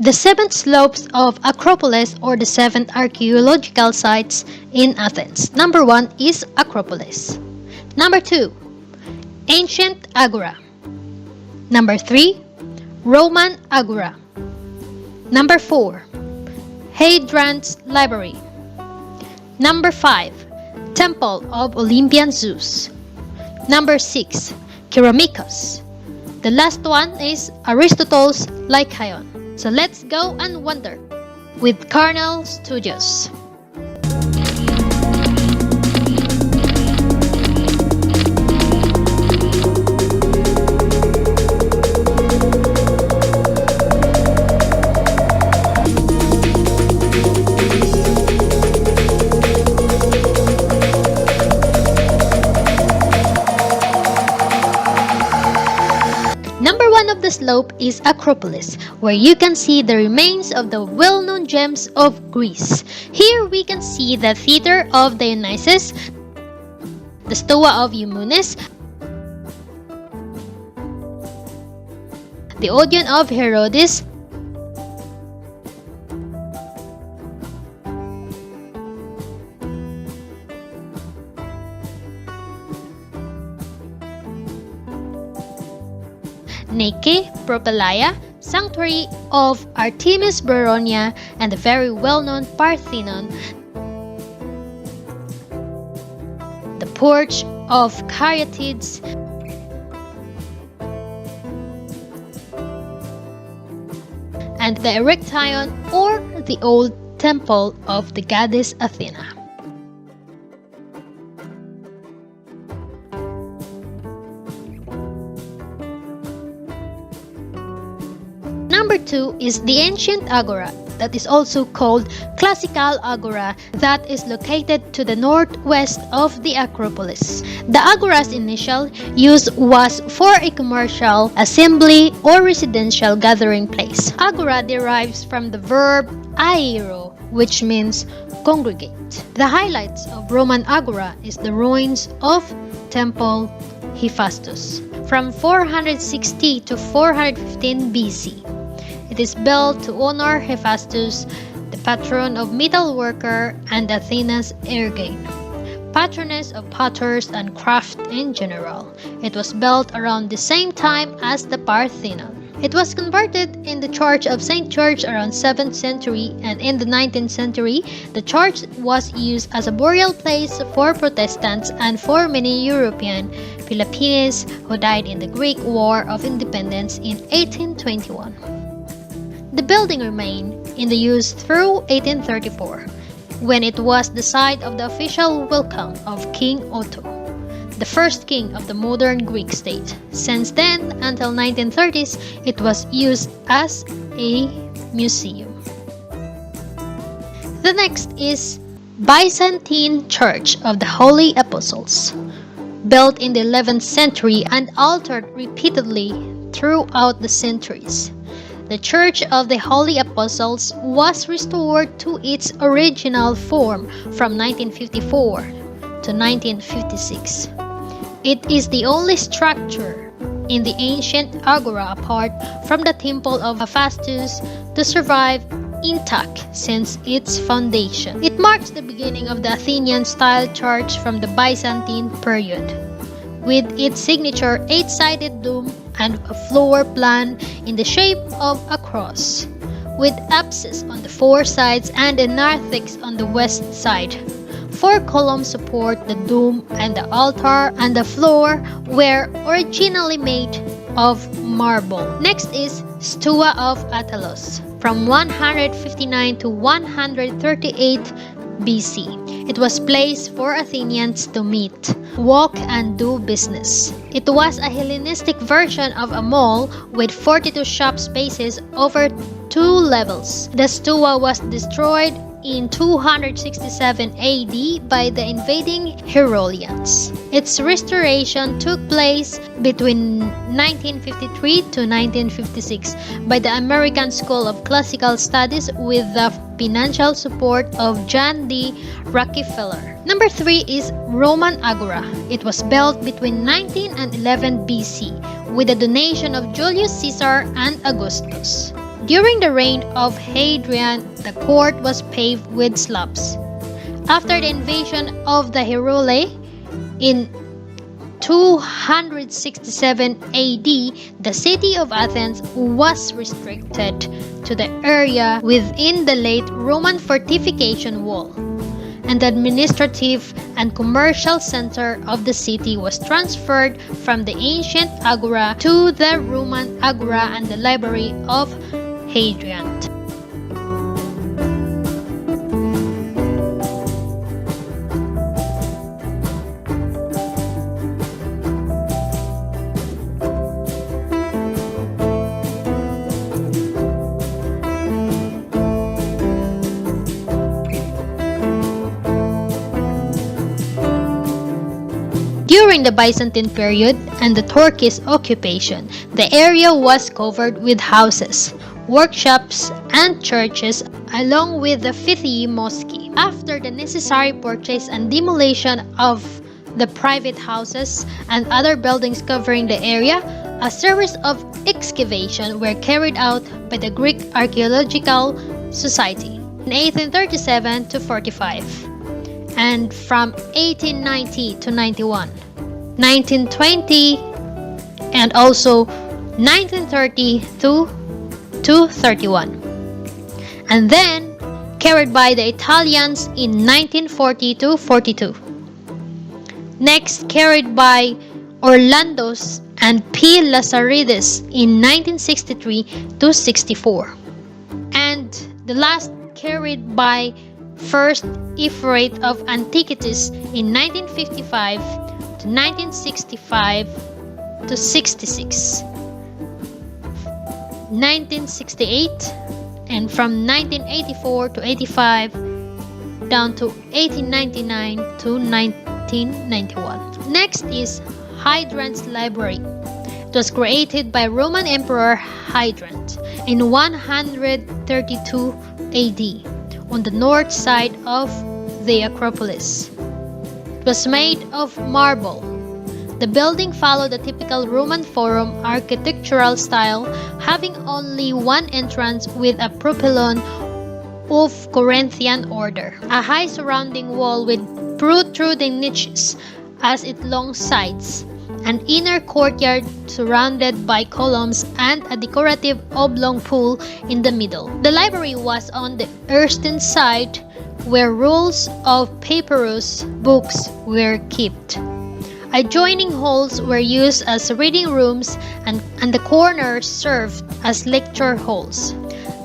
The seven slopes of Acropolis, or the seven archaeological sites in Athens. Number 1 is Acropolis. Number 2, Ancient Agora. Number 3, Roman Agora. Number 4, Hadrian's Library. Number 5, Temple of Olympian Zeus. Number 6, Kerameikos. The last one is Aristotle's Lyceum. So let's go and wander with Carnal Studios. Number 1 of the slope is Acropolis, where you can see the remains of the well-known gems of Greece. Here we can see the theater of Dionysus, the stoa of Eumenes, the Odeon of Herodes, Nike, Propylaea, sanctuary of Artemis Baronia, and the very well-known Parthenon, the porch of Caryatides, and the Erechtheion, or the old temple of the goddess Athena. Number 2 is the Ancient Agora, that is also called Classical Agora, that is located to the northwest of the Acropolis. The Agora's initial use was for a commercial, assembly, or residential gathering place. Agora derives from the verb airo, which means congregate. The highlights of Roman Agora is the ruins of Temple Hephaestus from 460 to 415 BC. It is built to honor Hephaestus, the patron of metalworker, and Athena's Ergain, patroness of potters and craft in general. It was built around the same time as the Parthenon. It was converted in the Church of St. George around 7th century, and in the 19th century, the church was used as a burial place for Protestants and for many European Filipinos who died in the Greek War of Independence in 1821. The building remained in the use through 1834, when it was the site of the official welcome of King Otto, the first king of the modern Greek state. Since then, until 1930s, it was used as a museum. The next is Byzantine Church of the Holy Apostles, built in the 11th century and altered repeatedly throughout the centuries. The Church of the Holy Apostles was restored to its original form from 1954 to 1956. It is the only structure in the ancient agora apart from the Temple of Hephaestus to survive intact since its foundation. It marks the beginning of the Athenian-style church from the Byzantine period, with its signature 8-sided dome and a floor plan in the shape of a cross, with apses on the 4 sides and a narthex on the west side. 4 columns support the dome, and the altar and the floor were originally made of marble. Next is Stoa of Attalos, from 159 to 138 BC. It was placed for Athenians to meet, walk, and do business. It was a Hellenistic version of a mall with 42 shop spaces over 2 levels. The Stoa was destroyed in 267 AD by the invading Herodians. Its restoration took place between 1953 to 1956 by the American School of Classical Studies with the financial support of John D. Rockefeller. Number 3 is Roman Agora. It was built between 19 and 11 BC with the donation of Julius Caesar and Augustus. During the reign of Hadrian, the court was paved with slabs. After the invasion of the 𝗧𝗪𝗦 in 267 AD, the city of Athens was restricted to the area within the late Roman fortification wall, and the administrative and commercial center of the city was transferred from the ancient Agora to the Roman Agora and the library of Hadrian. During the Byzantine period and the Turkish occupation, the area was covered with houses, workshops, and churches, along with the 𝗧𝗪𝗧𝗢 Mosque. After the necessary purchase and demolition of the private houses and other buildings covering the area, a series of excavations were carried out by the Greek Archaeological Society in 1837 to 45, and from 1890 to 91. 1920 and also 1930 to 231, and then carried by the Italians in 1940 to 42. Next carried by Orlandos and 𝗙𝗪𝗪𝗧𝗪𝗧𝗢 in 1963 to 64, and the last carried by first Ephorate of Antiquities in 1955 to 1965 to 66, 1968, and from 1984 to 85 down to 1899 to 1991. Next is Hadrian's Library. It was created by Roman Emperor Hadrian in 132 AD on the north side of the Acropolis. It was made of marble. The building followed the typical Roman forum architectural style, having only one entrance with a propylon of Corinthian order, a high surrounding wall with protruding niches as its long sides, an inner courtyard surrounded by columns, and a decorative oblong pool in the middle. The library was on the eastern side, where rolls of papyrus books were kept. Adjoining halls were used as reading rooms, and the corners served as lecture halls.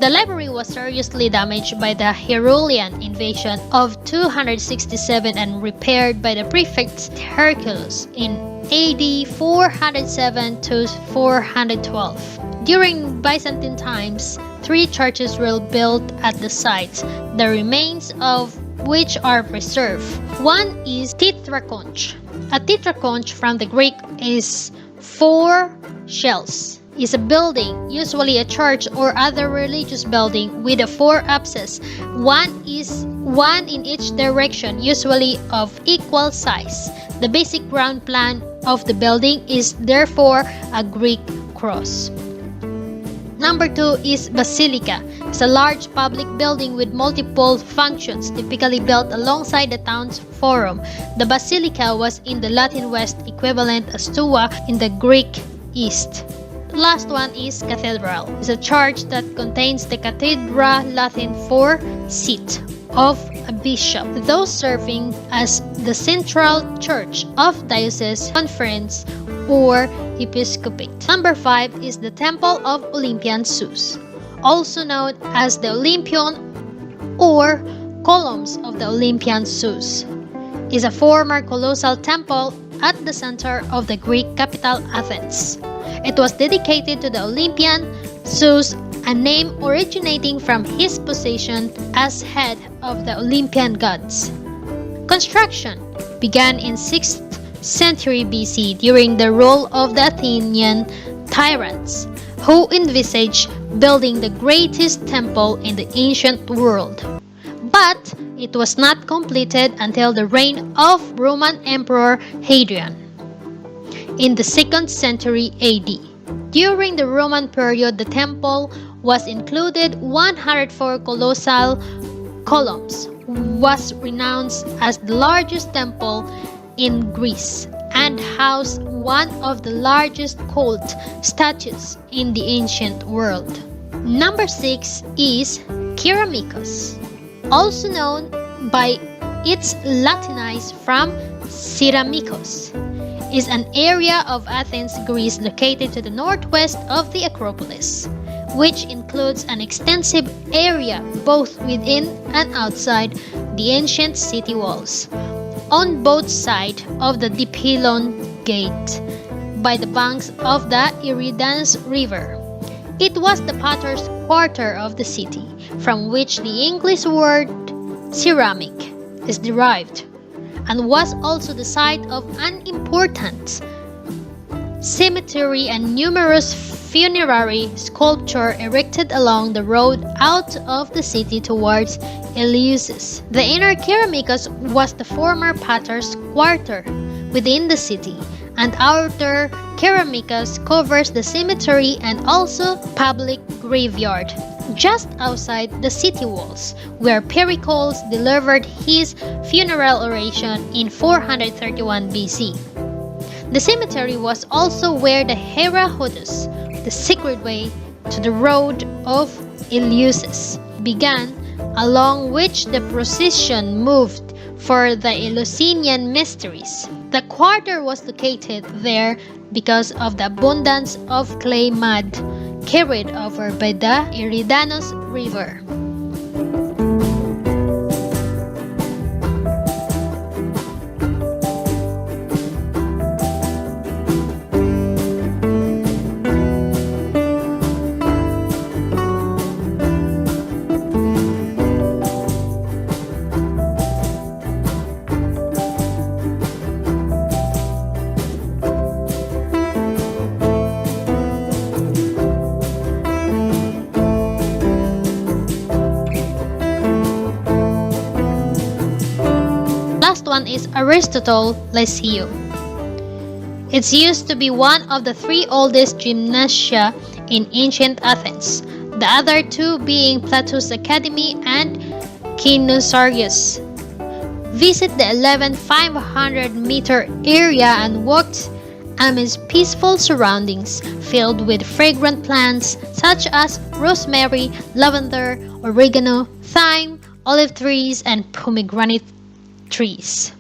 The library was seriously damaged by the Herulaean invasion of 267 and repaired by the prefect Hercules in AD 407 to 412. During Byzantine times, 3 churches were built at the site, the remains of which are preserved. One is 𝗧𝗥𝗙𝗪𝗏. A 𝗧𝗥𝗙 from the Greek is 4 shells. Is a building, usually a church or other religious building, with a 4 apses. One in each direction, usually of equal size. The basic ground plan of the building is therefore a Greek cross. Number 2 is basilica. It's a large public building with multiple functions, typically built alongside the town's forum. The basilica was in the Latin West equivalent as 𝗬𝗏 in the Greek East. The last one is cathedral. It's a church that contains the cathedra, Latin for seat, of a bishop, those serving as the central church of diocese, conference, or episcopate. Number 5 is the Temple of Olympian Zeus, also known as the Olympian or columns of the Olympian Zeus. Is a former colossal temple at the center of the Greek capital Athens. It was dedicated to the Olympian Zeus, a name originating from his position as head of the Olympian gods. Construction began in 6th century BC during the rule of the Athenian tyrants, who envisaged building the greatest temple in the ancient world. But it was not completed until the reign of Roman Emperor Hadrian in the 2nd century AD. During the Roman period, the temple was included 104 colossal columns, was renowned as the largest temple in Greece, and housed one of the largest cult statues in the ancient world. Number 6 is Kerameikos, also known by its Latinized from 𝗧𝗨𝗧𝗢𝗏, is an area of Athens, Greece located to the northwest of the Acropolis, which includes an extensive area both within and outside the ancient city walls, on both sides of the Dipylon Gate, by the banks of the Eridanus River. It was the potter's quarter of the city, from which the English word ceramic is derived, and was also the site of an important cemetery and numerous funerary sculptures erected along the road out of the city towards Eleusis. The inner Kerameikos was the former potter's quarter within the city, and outer Kerameikos covers the cemetery and also public graveyard just outside the city walls, where Pericles delivered his funeral oration in 431 BC. The cemetery was also where the 𝗧𝗪𝗪𝗧𝗢𝗪, the secret way to the road of Eleusis, began, along which the procession moved for the Eleusinian mysteries. The quarter was located there because of the abundance of clay mud carried over by the Eridanus River. Last one is Aristotle Lyceum. It's used to be one of the 3 oldest gymnasia in ancient Athens, the other 2 being Plato's Academy and Keinosargius. Visit the 11,500-meter area and walked amidst peaceful surroundings filled with fragrant plants such as rosemary, lavender, oregano, thyme, olive trees, and pomegranate trees.